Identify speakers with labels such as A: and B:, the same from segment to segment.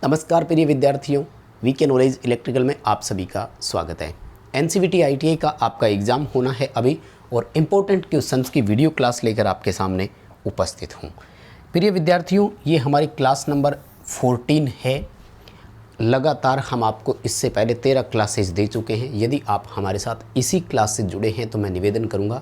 A: नमस्कार प्रिय विद्यार्थियों, वीके नॉलेज इलेक्ट्रिकल में आप सभी का स्वागत है। एनसीवीटी आईटीआई का आपका एग्ज़ाम होना है अभी और इम्पोर्टेंट क्वेश्चंस की वीडियो क्लास लेकर आपके सामने उपस्थित हूँ। प्रिय विद्यार्थियों, ये हमारी क्लास नंबर 14 है। लगातार हम आपको इससे पहले 13 क्लासेस दे चुके हैं। यदि आप हमारे साथ इसी क्लास से जुड़े हैं तो मैं निवेदन करूँगा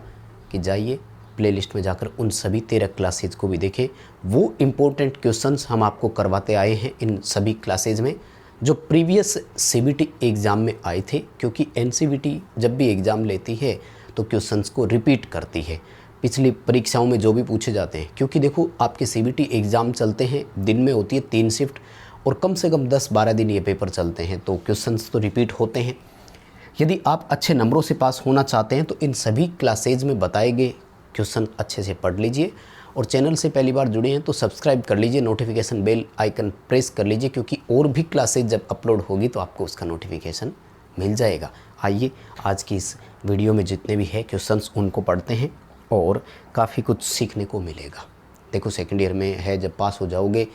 A: कि जाइए प्लेलिस्ट में जाकर उन सभी 13 क्लासेज को भी देखें। वो इम्पोर्टेंट क्वेश्चंस हम आपको करवाते आए हैं इन सभी क्लासेज में जो प्रीवियस सीबीटी एग्ज़ाम में आए थे, क्योंकि एनसीवीटी जब भी एग्ज़ाम लेती है तो क्वेश्चंस को रिपीट करती है पिछली परीक्षाओं में जो भी पूछे जाते हैं। क्योंकि देखो, आपके सीबीटी एग्ज़ाम चलते हैं, दिन में होती है 3 शिफ्ट और कम से कम 10-12 दिन ये पेपर चलते हैं, तो क्वेश्चंस तो रिपीट होते हैं। यदि आप अच्छे नंबरों से पास होना चाहते हैं तो इन सभी क्लासेज में बताए गए क्वेश्चन अच्छे से पढ़ लीजिए और चैनल से पहली बार जुड़े हैं तो सब्सक्राइब कर लीजिए, नोटिफिकेशन बेल आइकन प्रेस कर लीजिए, क्योंकि और भी क्लासेज जब अपलोड होगी तो आपको उसका नोटिफिकेशन मिल जाएगा। आइए आज की इस वीडियो में जितने भी है क्वेश्चंस उनको पढ़ते हैं और काफ़ी कुछ सीखने को मिलेगा। देखो, सेकेंड ईयर में है, जब पास हो जाओगे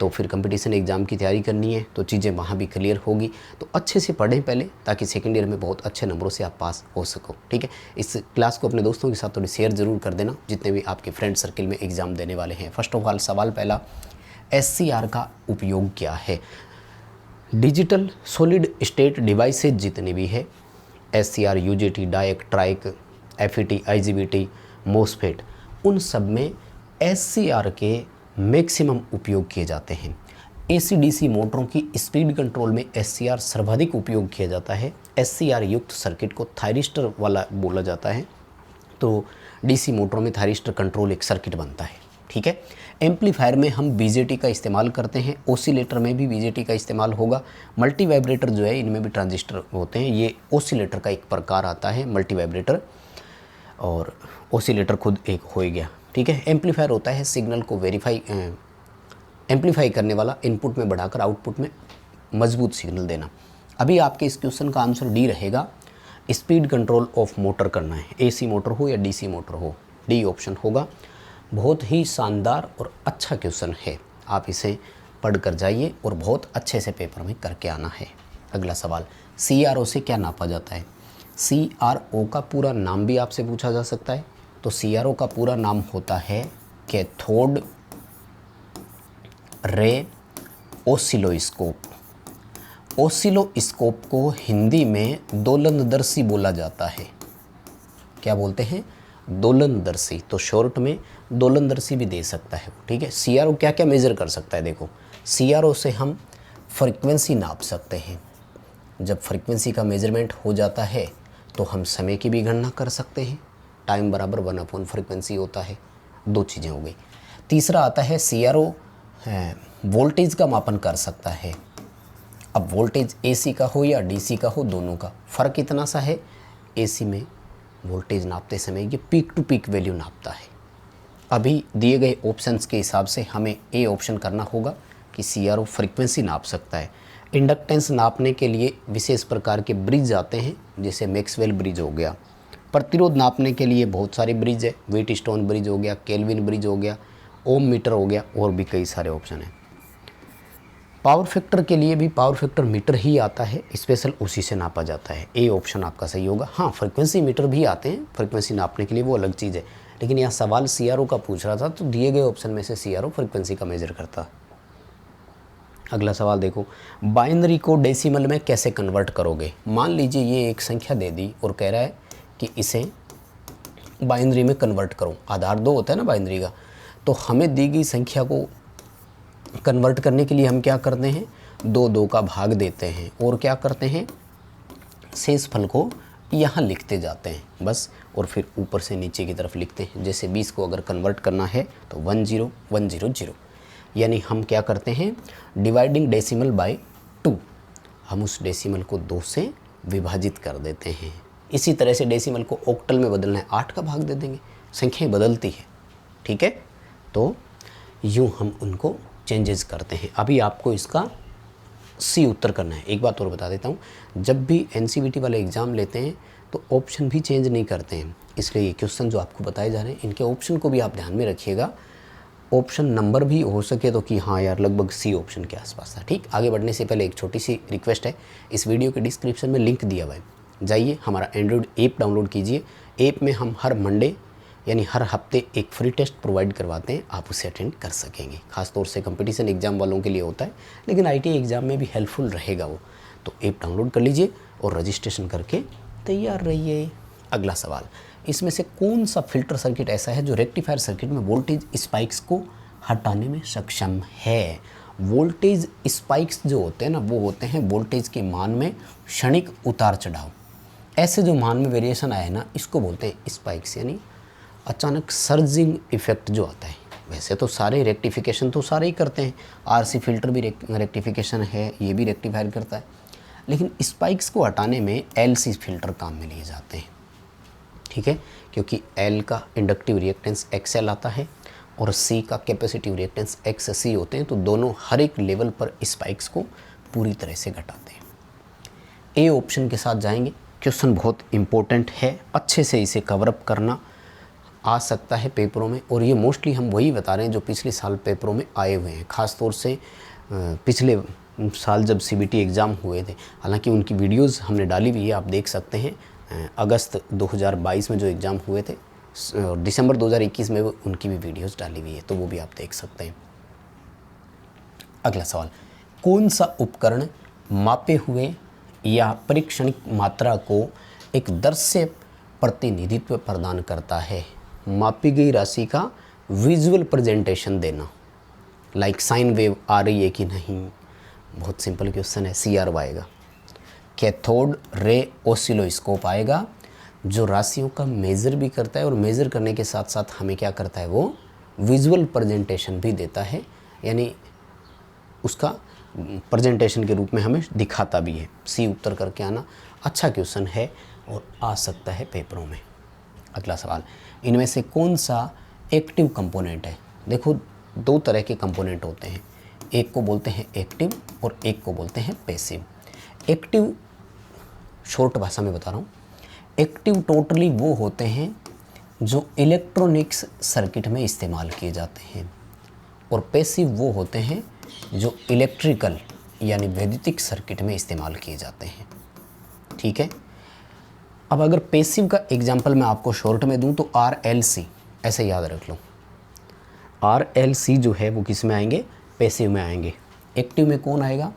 A: तो फिर कंपटीशन एग्ज़ाम की तैयारी करनी है तो चीज़ें वहाँ भी क्लियर होगी। तो अच्छे से पढ़ें पहले, ताकि सेकंड ईयर में बहुत अच्छे नंबरों से आप पास हो सको। ठीक है, इस क्लास को अपने दोस्तों के साथ थोड़ी शेयर ज़रूर कर देना, जितने भी आपके फ्रेंड सर्किल में एग्ज़ाम देने वाले हैं। फर्स्ट ऑफ ऑल सवाल पहला, SCR का उपयोग क्या है? डिजिटल सॉलिड स्टेट डिवाइसेज जितनी भी है, SCR, UJT, डायक, trike, FET, IGBT, MOSFET, उन सब में SCR के मैक्सिमम उपयोग किए जाते हैं। AC/DC मोटरों की स्पीड कंट्रोल में SCR सर्वाधिक उपयोग किया जाता है। SCR युक्त सर्किट को थायरिस्टर वाला बोला जाता है। तो DC मोटरों में थायरिस्टर कंट्रोल एक सर्किट बनता है। ठीक है, एम्पलीफायर में हम BJT का इस्तेमाल करते हैं, ओसिलेटर में भी BJT का इस्तेमाल होगा। मल्टी वाइब्रेटर जो है, इनमें भी ट्रांजिस्टर होते हैं। ये ओसिलेटर का एक प्रकार आता है, मल्टी वाइब्रेटर, और ओसिलेटर खुद एक हो गया। ठीक है, एम्पलीफायर होता है सिग्नल को एम्पलीफाई करने वाला, इनपुट में बढ़ाकर आउटपुट में मजबूत सिग्नल देना। अभी आपके इस क्वेश्चन का आंसर डी रहेगा। स्पीड कंट्रोल ऑफ मोटर करना है, AC मोटर हो या DC मोटर हो, डी ऑप्शन होगा। बहुत ही शानदार और अच्छा क्वेश्चन है, आप इसे पढ़ कर जाइए और बहुत अच्छे से पेपर में करके आना है। अगला सवाल, CRO से क्या नापा जाता है? CRO का पूरा नाम भी आपसे पूछा जा सकता है। तो CRO का पूरा नाम होता है कैथोड रे ओसिलोस्कोप। ओसिलोस्कोप को हिंदी में दोलनदर्शी बोला जाता है। क्या बोलते हैं? दोलनदर्शी। तो शॉर्ट में दोलनदर्शी भी दे सकता है। ठीक है, CRO क्या क्या मेज़र कर सकता है? देखो, CRO से हम फ्रीक्वेंसी नाप सकते हैं। जब फ्रीक्वेंसी का मेजरमेंट हो जाता है तो हम समय की भी गणना कर सकते हैं। टाइम बराबर 1/, फ्रीक्वेंसी होता है। दो चीज़ें हो गई। तीसरा आता है CRO वोल्टेज का मापन कर सकता है। अब वोल्टेज AC का हो या DC का हो, दोनों का फ़र्क इतना सा है, AC में वोल्टेज नापते समय ये पीक टू पीक वैल्यू नापता है। अभी दिए गए ऑप्शंस के हिसाब से हमें A ऑप्शन करना होगा कि CRO फ्रीक्वेंसी नाप सकता है। इंडक्टेंस नापने के लिए विशेष प्रकार के ब्रिज आते हैं, जैसे मैक्सवेल ब्रिज हो गया। प्रतिरोध नापने के लिए बहुत सारे ब्रिज है, व्हीटस्टोन ब्रिज हो गया, केल्विन ब्रिज हो गया, ओम मीटर हो गया, और भी कई सारे ऑप्शन हैं। पावर फैक्टर के लिए भी पावर फैक्टर मीटर ही आता है, स्पेशल उसी से नापा जाता है। ए ऑप्शन आपका सही होगा। हाँ, फ्रीक्वेंसी मीटर भी आते हैं फ्रीक्वेंसी नापने के लिए, वो अलग चीज़ है। लेकिन यहाँ सवाल CRO का पूछ रहा था, तो दिए गए ऑप्शन में से CRO फ्रीक्वेंसी का मेजर करता। अगला सवाल देखो, बाइनरी को डेसिमल में कैसे कन्वर्ट करोगे? मान लीजिए ये एक संख्या दे दी और कह रहा है कि इसे बाइनरी में कन्वर्ट करो। आधार 2 होता है ना बाइनरी का। तो हमें दी गई संख्या को कन्वर्ट करने के लिए हम क्या करते हैं? 2 का भाग देते हैं और क्या करते हैं? शेष फल को यहाँ लिखते जाते हैं बस, और फिर ऊपर से नीचे की तरफ लिखते हैं। जैसे 20 को अगर कन्वर्ट करना है तो 10100, यानी हम क्या करते हैं? डिवाइडिंग डेसिमल बाय 2, हम उस डेसिमल को 2 से विभाजित कर देते हैं। इसी तरह से डेसिमल को ऑक्टल में बदलना है, 8 का भाग दे देंगे। संख्याएं बदलती है। ठीक है, तो यूँ हम उनको चेंजेस करते हैं। अभी आपको इसका C उत्तर करना है। एक बात और बता देता हूँ, जब भी NCVT वाले एग्ज़ाम लेते हैं तो ऑप्शन भी चेंज नहीं करते हैं, इसलिए ये क्वेश्चन जो आपको बताए जा रहे हैं इनके ऑप्शन को भी आप ध्यान में रखिएगा। ऑप्शन नंबर भी हो सके तो कि हाँ यार लगभग सी ऑप्शन के आसपास था। ठीक, आगे बढ़ने से पहले एक छोटी सी रिक्वेस्ट है, इस वीडियो के डिस्क्रिप्शन में लिंक दिया हुआ है, जाइए हमारा एंड्रॉयड ऐप डाउनलोड कीजिए। ऐप में हम हर मंडे यानी हर हफ्ते एक फ्री टेस्ट प्रोवाइड करवाते हैं, आप उसे अटेंड कर सकेंगे। खासतौर से कंपटीशन एग्ज़ाम वालों के लिए होता है, लेकिन ITA एग्ज़ाम में भी हेल्पफुल रहेगा वो। तो ऐप डाउनलोड कर लीजिए और रजिस्ट्रेशन करके तैयार रहिए। अगला सवाल, इसमें से कौन सा फिल्टर सर्किट ऐसा है जो रेक्टिफायर सर्किट में वोल्टेज स्पाइक्स को हटाने में सक्षम है? वोल्टेज स्पाइक्स जो होते हैं ना, वो होते हैं वोल्टेज के मान में क्षणिक उतार चढ़ाव। ऐसे जो मान में वेरिएशन आए ना, इसको बोलते हैं स्पाइक्स, यानी अचानक सर्जिंग इफेक्ट जो आता है। वैसे तो सारे रेक्टिफिकेशन तो सारे ही करते हैं, RC फिल्टर भी रेक्टिफिकेशन है, ये भी रेक्टिफायर करता है, लेकिन स्पाइक्स को हटाने में LC फिल्टर काम में लिए जाते हैं। ठीक है, क्योंकि L का इंडक्टिव रिएक्टेंस XL आता है और C का कैपेसिटिव रिएक्टेंस XC होते हैं, तो दोनों हर एक लेवल पर स्पाइक्स को पूरी तरह से घटाते हैं। ए ऑप्शन के साथ जाएंगे। क्वेश्चन बहुत इंपॉर्टेंट है, अच्छे से इसे कवरअप करना आ सकता है पेपरों में, और ये मोस्टली हम वही बता रहे हैं जो पिछले साल पेपरों में आए हुए हैं। ख़ास तौर से पिछले साल जब CBT एग्ज़ाम हुए थे, हालांकि उनकी वीडियोस हमने डाली हुई है, आप देख सकते हैं। अगस्त 2022 में जो एग्ज़ाम हुए थे और दिसंबर 2021 में उनकी भी वीडियोस डाली हुई है, तो वो भी आप देख सकते हैं। अगला सवाल, कौन सा उपकरण मापे हुए या परीक्षणिक मात्रा को एक दृश्य प्रतिनिधित्व प्रदान करता है? मापी गई राशि का विजुअल प्रेजेंटेशन देना, लाइक साइन वेव आ रही है कि नहीं। बहुत सिंपल क्वेश्चन है, CRO आएगा। कैथोड रे ऑसिलोस्कोप आएगा, जो राशियों का मेज़र भी करता है और मेज़र करने के साथ साथ हमें क्या करता है, वो विजुअल प्रेजेंटेशन भी देता है, यानी उसका प्रेजेंटेशन के रूप में हमें दिखाता भी है। C उत्तर करके आना। अच्छा क्वेश्चन है और आ सकता है पेपरों में। अगला सवाल, इनमें से कौन सा एक्टिव कंपोनेंट है? देखो, दो तरह के कंपोनेंट होते हैं, एक को बोलते हैं एक्टिव और एक को बोलते हैं पैसिव। एक्टिव, शॉर्ट भाषा में बता रहा हूँ, एक्टिव टोटली वो होते हैं जो इलेक्ट्रॉनिक्स सर्किट में इस्तेमाल किए जाते हैं, और पैसिव वो होते हैं जो इलेक्ट्रिकल यानी वैद्युतिक सर्किट में इस्तेमाल किए जाते हैं। ठीक है, अब अगर पैसिव का एग्जांपल मैं आपको शॉर्ट में दूं तो RLC, ऐसे याद रख लो। RLC जो है वो किस में आएंगे? पैसिव में आएंगे। एक्टिव में कौन आएगा?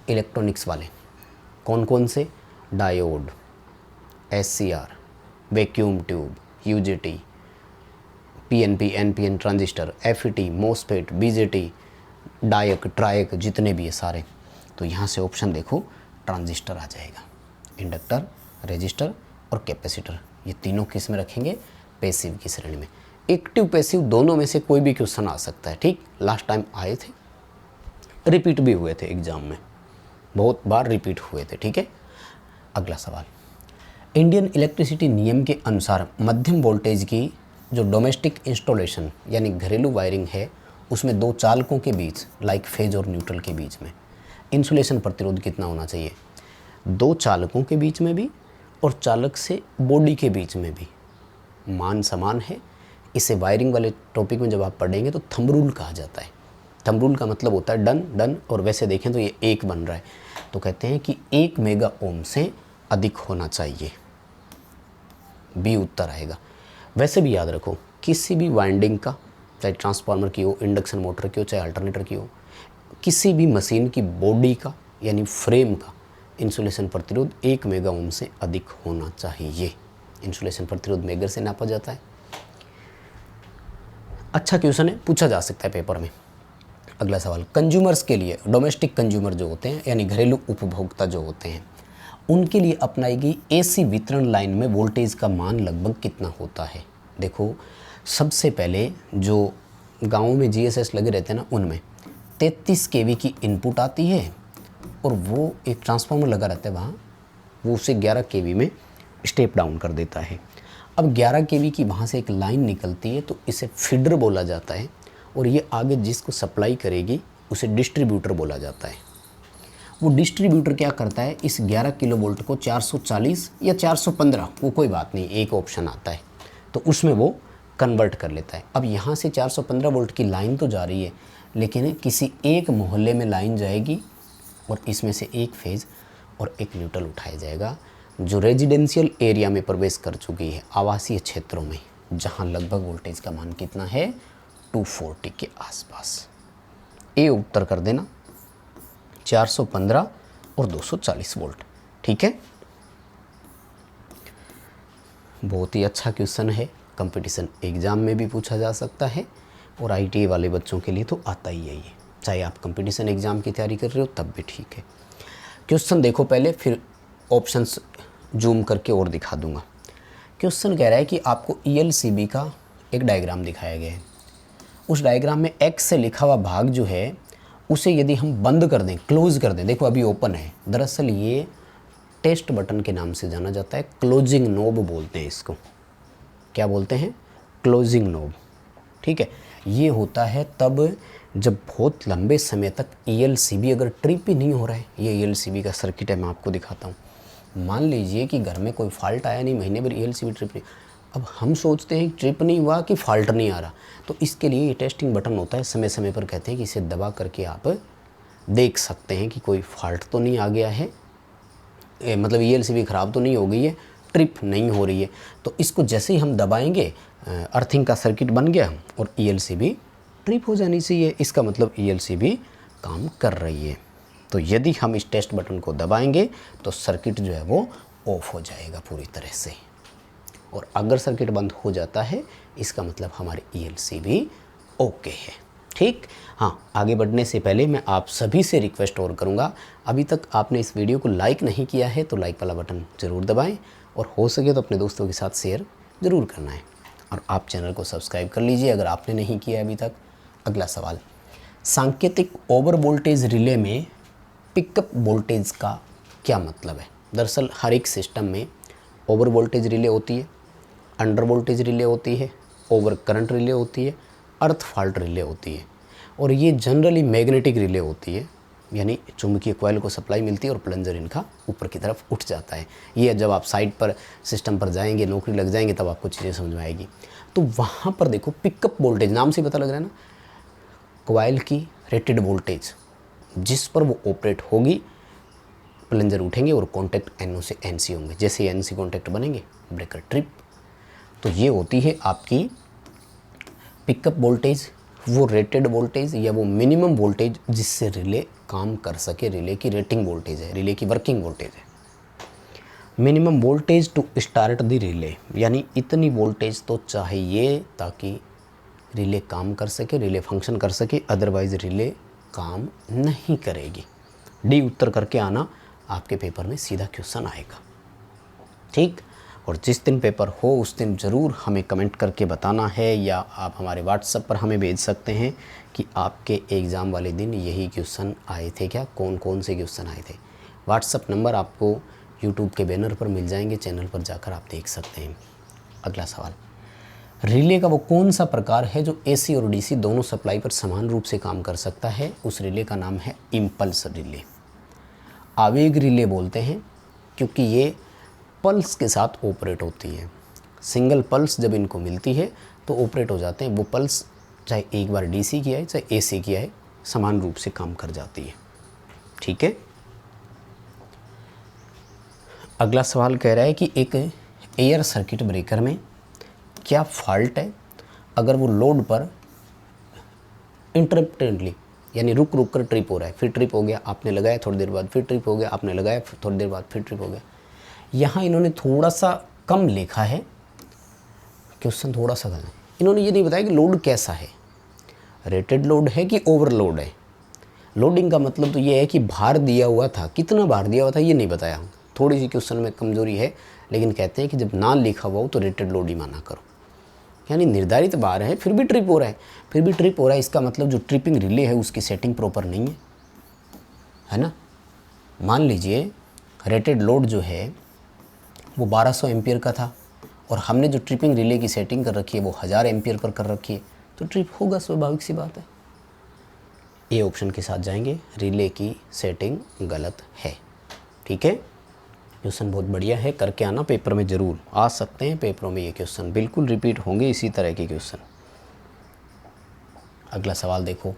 A: इलेक्ट्रॉनिक्स वाले। कौन कौन से? Diode, SCR, vacuum tube, UJT, PNP, NPN transistor, FET, MOSFET, BJT, डायक, ट्रायक, जितने भी है सारे। तो यहाँ से ऑप्शन देखो, ट्रांजिस्टर आ जाएगा। इंडक्टर, रेजिस्टर और कैपेसिटर, ये तीनों किस में रखेंगे? पैसिव की श्रेणी में। एक्टिव पैसिव दोनों में से कोई भी क्वेश्चन आ सकता है। ठीक, लास्ट टाइम आए थे, रिपीट भी हुए थे एग्जाम में, बहुत बार रिपीट हुए थे। ठीक है, अगला सवाल, इंडियन इलेक्ट्रिसिटी नियम के अनुसार मध्यम वोल्टेज की जो डोमेस्टिक इंस्टॉलेशन यानी घरेलू वायरिंग है, उसमें दो चालकों के बीच, लाइक फेज और न्यूट्रल के बीच में इंसुलेशन प्रतिरोध कितना होना चाहिए? दो चालकों के बीच में भी और चालक से बॉडी के बीच में भी मान समान है। इसे वायरिंग वाले टॉपिक में जब आप पढ़ेंगे तो थंब रूल कहा जाता है। थंब रूल का मतलब होता है डन डन, और वैसे देखें तो ये एक बन रहा है, तो कहते हैं कि 1 मेगा ओम से अधिक होना चाहिए। बी उत्तर आएगा। वैसे भी याद रखो, किसी भी वाइंडिंग का, चाहे ट्रांसफार्मर की हो, इंडक्शन मोटर की हो, चाहे अल्टरनेटर की हो, किसी भी मशीन की बॉडी का यानी फ्रेम का इंसुलेशन प्रतिरोध 1 मेगा ओम से अधिक होना चाहिए। इंसुलेशन प्रतिरोध मेगर से नापा जाता है। अच्छा क्वेश्चन है, पूछा जा सकता है पेपर में। अगला सवाल, कंज्यूमर्स के लिए, डोमेस्टिक कंज्यूमर जो होते हैं यानी घरेलू उपभोक्ता जो होते हैं, उनके लिए अपनाई गई AC वितरण लाइन में वोल्टेज का मान लगभग कितना होता है? देखो, सबसे पहले जो गाँव में GSS लगे रहते हैं ना, उनमें 33 kV की इनपुट आती है और वो एक ट्रांसफार्मर लगा रहता है वहाँ, वो उसे 11 kV में स्टेप डाउन कर देता है। अब 11 kV की वहाँ से एक लाइन निकलती है, तो इसे फीडर बोला जाता है, और ये आगे जिसको सप्लाई करेगी उसे डिस्ट्रीब्यूटर बोला जाता है। वो डिस्ट्रीब्यूटर क्या करता है, इस 11 किलोवोल्ट को 440 या 415, वो कोई बात नहीं, एक ऑप्शन आता है, तो उसमें वो कन्वर्ट कर लेता है। अब यहाँ से 415 वोल्ट की लाइन तो जा रही है, लेकिन किसी एक मोहल्ले में लाइन जाएगी और इसमें से एक फेज़ और एक न्यूट्रल उठाया जाएगा जो रेजिडेंशियल एरिया में प्रवेश कर चुकी है, आवासीय क्षेत्रों में, जहाँ लगभग वोल्टेज का मान कितना है 240 के आसपास। ए उत्तर कर देना 415 और 240 वोल्ट। ठीक है, बहुत ही अच्छा क्वेश्चन है, कंपटीशन एग्ज़ाम में भी पूछा जा सकता है और आईटीआई वाले बच्चों के लिए तो आता ही है ये, चाहे आप कंपटीशन एग्ज़ाम की तैयारी कर रहे हो तब भी ठीक है। क्वेश्चन देखो पहले, फिर ऑप्शंस जूम करके और दिखा दूंगा। क्वेश्चन कह रहा है कि आपको ईएलसीबी का एक डायग्राम दिखाया गया है। उस डायग्राम में एक्स से लिखा हुआ भाग जो है उसे यदि हम बंद कर दें, क्लोज कर दें, देखो अभी ओपन है, दरअसल ये टेस्ट बटन के नाम से जाना जाता है, क्लोजिंग नोब बोलते हैं इसको। क्या बोलते हैं? Closing knob. ठीक है, ये होता है तब जब बहुत लंबे समय तक ईएलसीबी अगर ट्रिप ही नहीं हो रहा है। ये ईएलसीबी का सर्किट है, मैं आपको दिखाता हूँ। मान लीजिए कि घर में कोई फॉल्ट आया नहीं, महीने भर ईएलसीबी ट्रिप नहीं, अब हम सोचते हैं ट्रिप नहीं हुआ कि फॉल्ट नहीं आ रहा, तो इसके लिए ये टेस्टिंग बटन होता है, समय समय पर कहते हैं कि इसे दबा करके आप देख सकते हैं कि कोई फॉल्ट तो नहीं आ गया है, मतलब ईएलसीबी ख़राब तो नहीं हो गई है, ट्रिप नहीं हो रही है। तो इसको जैसे ही हम दबाएंगे अर्थिंग का सर्किट बन गया और ईएलसीबी ट्रिप हो जानी चाहिए, इसका मतलब ईएलसीबी काम कर रही है। तो यदि हम इस टेस्ट बटन को दबाएंगे तो सर्किट जो है वो ऑफ हो जाएगा पूरी तरह से, और अगर सर्किट बंद हो जाता है इसका मतलब हमारी ईएलसीबी ओके है। ठीक, हाँ, आगे बढ़ने से पहले मैं आप सभी से रिक्वेस्ट और करूँगा, अभी तक आपने इस वीडियो को लाइक नहीं किया है तो लाइक वाला बटन ज़रूर दबाएं और हो सके तो अपने दोस्तों के साथ शेयर ज़रूर करना है, और आप चैनल को सब्सक्राइब कर लीजिए अगर आपने नहीं किया है अभी तक। अगला सवाल, सांकेतिक ओवर वोल्टेज रिले में पिकअप वोल्टेज का क्या मतलब है? दरअसल हर एक सिस्टम में ओवर वोल्टेज रिले होती है, अंडर वोल्टेज रिले होती है, ओवर करंट रिले होती है, अर्थ फॉल्ट रिले होती है, और ये जनरली मैग्नेटिक रिले होती है, यानी चुंबकीय कॉइल को सप्लाई मिलती है और प्लंजर इनका ऊपर की तरफ उठ जाता है। ये जब आप साइट पर सिस्टम पर जाएंगे, नौकरी लग जाएंगे, तब आपको चीज़ें समझ में आएगी। तो वहाँ पर देखो पिकअप वोल्टेज, नाम से पता लग रहा है ना, कॉइल की रेटेड वोल्टेज जिस पर वो ऑपरेट होगी, प्लंजर उठेंगे और कॉन्टैक्ट NO से NC होंगे, जैसे ही NC कॉन्टैक्ट बनेंगे ब्रेकर ट्रिप। तो ये होती है आपकी पिकअप वोल्टेज, वो रेटेड वोल्टेज या वो मिनिमम वोल्टेज जिससे रिले काम कर सके, रिले की रेटिंग वोल्टेज है, रिले की वर्किंग वोल्टेज है। Minimum voltage to start the relay, यानी इतनी वोल्टेज तो चाहिए ताकि रिले काम कर सके, रिले फंक्शन कर सके, अदरवाइज़ रिले काम नहीं करेगी। डी उत्तर करके आना, आपके पेपर में सीधा क्वेश्चन आएगा। ठीक, और जिस दिन पेपर हो उस दिन ज़रूर हमें कमेंट करके बताना है, या आप हमारे व्हाट्सएप पर हमें भेज सकते हैं कि आपके एग्ज़ाम वाले दिन यही क्वेश्चन आए थे क्या, कौन कौन से क्वेश्चन आए थे। व्हाट्सएप नंबर आपको यूट्यूब के बैनर पर मिल जाएंगे, चैनल पर जाकर आप देख सकते हैं। अगला सवाल, रिले का वो कौन सा प्रकार है जो AC और DC दोनों सप्लाई पर समान रूप से काम कर सकता है? उस रिले का नाम है इम्पल्स रिले। आवेग रिले बोलते हैं क्योंकि ये पल्स के साथ ऑपरेट होती है। सिंगल पल्स जब इनको मिलती है तो ऑपरेट हो जाते हैं। वो पल्स चाहे एक बार DC किया है चाहे AC किया है, समान रूप से काम कर जाती है। ठीक है, अगला सवाल कह रहा है कि एक एयर सर्किट ब्रेकर में क्या फॉल्ट है अगर वो लोड पर इंटरमिटेंटली, यानी रुक रुक कर ट्रिप हो रहा है, फिर ट्रिप हो गया, आपने लगाया, थोड़ी देर बाद फिर ट्रिप हो गया, आपने लगाया, थोड़ी देर बाद फिर ट्रिप हो गया। यहाँ इन्होंने थोड़ा सा कम लिखा है, क्वेश्चन थोड़ा सा गलत है। इन्होंने ये नहीं बताया कि लोड कैसा है, रेटेड लोड है कि ओवरलोड है। लोडिंग का मतलब तो ये है कि भार दिया हुआ था, कितना भार दिया हुआ था ये नहीं बताया। थोड़ी सी क्वेश्चन में कमजोरी है, लेकिन कहते हैं कि जब ना लिखा हुआ हो तो रेटेड लोड ही माना करो, यानी निर्धारित भार है फिर भी ट्रिप हो रहा है, फिर भी ट्रिप हो रहा है, इसका मतलब जो ट्रिपिंग रिले है उसकी सेटिंग प्रॉपर नहीं है ना। मान लीजिए रेटेड लोड जो है वो 1200 एम्पियर का था और हमने जो ट्रिपिंग रिले की सेटिंग कर रखी है वो 1000 एम्पियर पर कर रखी है, तो ट्रिप होगा, स्वाभाविक सी बात है। ए ऑप्शन के साथ जाएंगे, रिले की सेटिंग गलत है। ठीक है, क्वेश्चन बहुत बढ़िया है, करके आना, पेपर में ज़रूर आ सकते हैं, पेपरों में ये क्वेश्चन बिल्कुल रिपीट होंगे इसी तरह के क्वेश्चन। अगला सवाल देखो,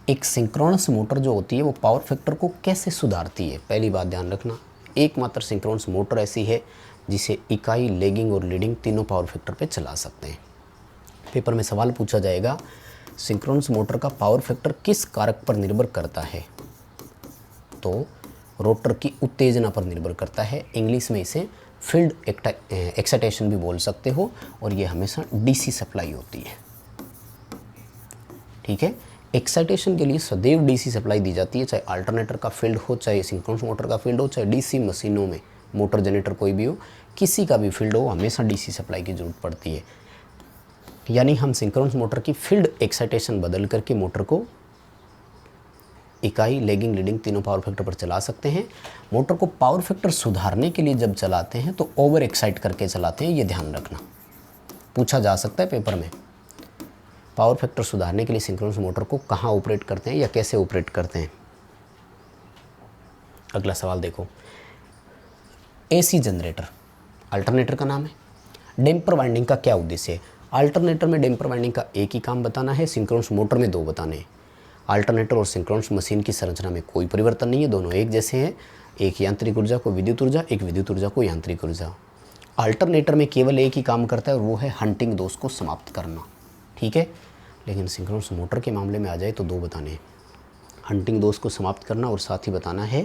A: एक सिंक्रोनस मोटर जो होती है वो पावर फैक्टर को कैसे सुधारती है? पहली बात ध्यान रखना, एकमात्र सिंक्रोनस मोटर ऐसी है जिसे इकाई, लैगिंग और लीडिंग तीनों पावर फैक्टर पे चला सकते हैं। पेपर में सवाल पूछा जाएगा, सिंक्रोनस मोटर का पावर फैक्टर किस कारक पर निर्भर करता है? तो रोटर की उत्तेजना पर निर्भर करता है। इंग्लिश में इसे फील्ड एक्साइटेशन भी बोल सकते हो, और ये हमेशा डीसी सप्लाई होती है। ठीक है, एक्साइटेशन के लिए सदैव डीसी सप्लाई दी जाती है, चाहे अल्टरनेटर का फील्ड हो, चाहे सिंक्रोनस मोटर का फील्ड हो, चाहे डीसी मशीनों में मोटर जनरेटर कोई भी हो, किसी का भी फील्ड हो, हमेशा डीसी सप्लाई की ज़रूरत पड़ती है। यानी हम सिंक्रोनस मोटर की फील्ड एक्साइटेशन बदल करके मोटर को इकाई, लैगिंग, लीडिंग तीनों पावर फैक्टर पर चला सकते हैं। मोटर को पावर फैक्टर सुधारने के लिए जब चलाते हैं तो ओवर एक्साइट करके चलाते हैं, ये ध्यान रखना, पूछा जा सकता है पेपर में। पावर फैक्टर सुधारने के लिए सिंक्रोनस मोटर को कहाँ ऑपरेट करते हैं या कैसे ऑपरेट करते हैं? अगला सवाल देखो, एसी जनरेटर अल्टरनेटर का नाम है। डैम्पर वाइंडिंग का क्या उद्देश्य है? अल्टरनेटर में डैम्पर वाइंडिंग का एक ही काम बताना है, सिंक्रोनस मोटर में दो बताने हैं। अल्टरनेटर और सिंक्रोनस मशीन की संरचना में कोई परिवर्तन नहीं है, दोनों एक जैसे हैं। एक यांत्रिक ऊर्जा को विद्युत ऊर्जा, एक विद्युत ऊर्जा को यांत्रिक ऊर्जा। अल्टरनेटर में केवल एक ही काम करता है और वो है हंटिंग दोष को समाप्त करना। ठीक है, लेकिन सिंक्रोनस मोटर के मामले में आ जाए तो दो बताने हैं, हंटिंग दोष को समाप्त करना और साथ ही बताना है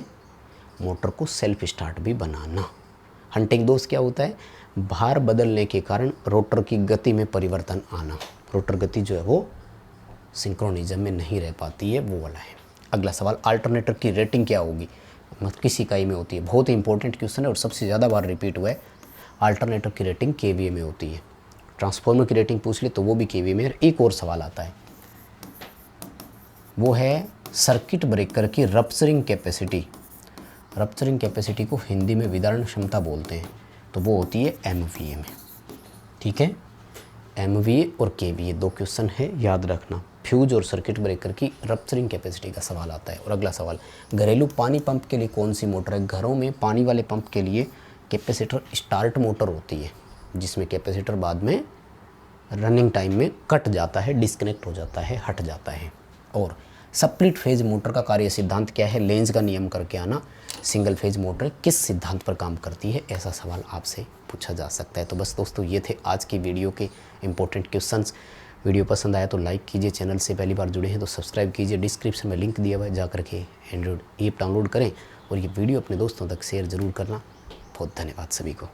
A: मोटर को सेल्फ स्टार्ट भी बनाना। हंटिंग दोष क्या होता है? भार बदलने के कारण रोटर की गति में परिवर्तन आना, रोटर गति जो है वो सिंक्रोनिज्म में नहीं रह पाती है, वो वाला है। अगला सवाल, अल्टरनेटर की रेटिंग क्या होगी? मतलब किस इकाई में होती है? बहुत ही इंपॉर्टेंट क्वेश्चन है और सबसे ज़्यादा बार रिपीट हुआ है। अल्टरनेटर की रेटिंग केवीए में होती है। ट्रांसफॉर्मर की रेटिंग पूछ ले तो वो भी केवीए में। एक और सवाल आता है, वो है सर्किट ब्रेकर की रप्चरिंग कैपेसिटी। रप्चरिंग कैपेसिटी को हिंदी में विदारण क्षमता बोलते हैं, तो वो होती है एमवीए में। ठीक है, एमवीए और केवीए दो क्वेश्चन है, याद रखना। फ्यूज और सर्किट ब्रेकर की रप्चरिंग कैपेसिटी का सवाल आता है। और अगला सवाल, घरेलू पानी पंप के लिए कौन सी मोटर है? घरों में पानी वाले पंप के लिए कैपेसिटर स्टार्ट मोटर होती है, जिसमें कैपेसिटर बाद में रनिंग टाइम में कट जाता है, डिस्कनेक्ट हो जाता है, हट जाता है। और स्प्लिट फेज मोटर का कार्य सिद्धांत क्या है? लेंज का नियम करके आना। सिंगल फेज मोटर किस सिद्धांत पर काम करती है? ऐसा सवाल आपसे पूछा जा सकता है। तो बस दोस्तों, ये थे आज की वीडियो के इंपॉर्टेंट क्वेश्चंस। वीडियो पसंद आया तो लाइक कीजिए, चैनल से पहली बार जुड़े हैं तो सब्सक्राइब कीजिए, डिस्क्रिप्शन में लिंक दिया हुआ है, जा करके एंड्रॉइड ऐप डाउनलोड करें और ये वीडियो अपने दोस्तों तक शेयर ज़रूर करना। बहुत धन्यवाद सभी को।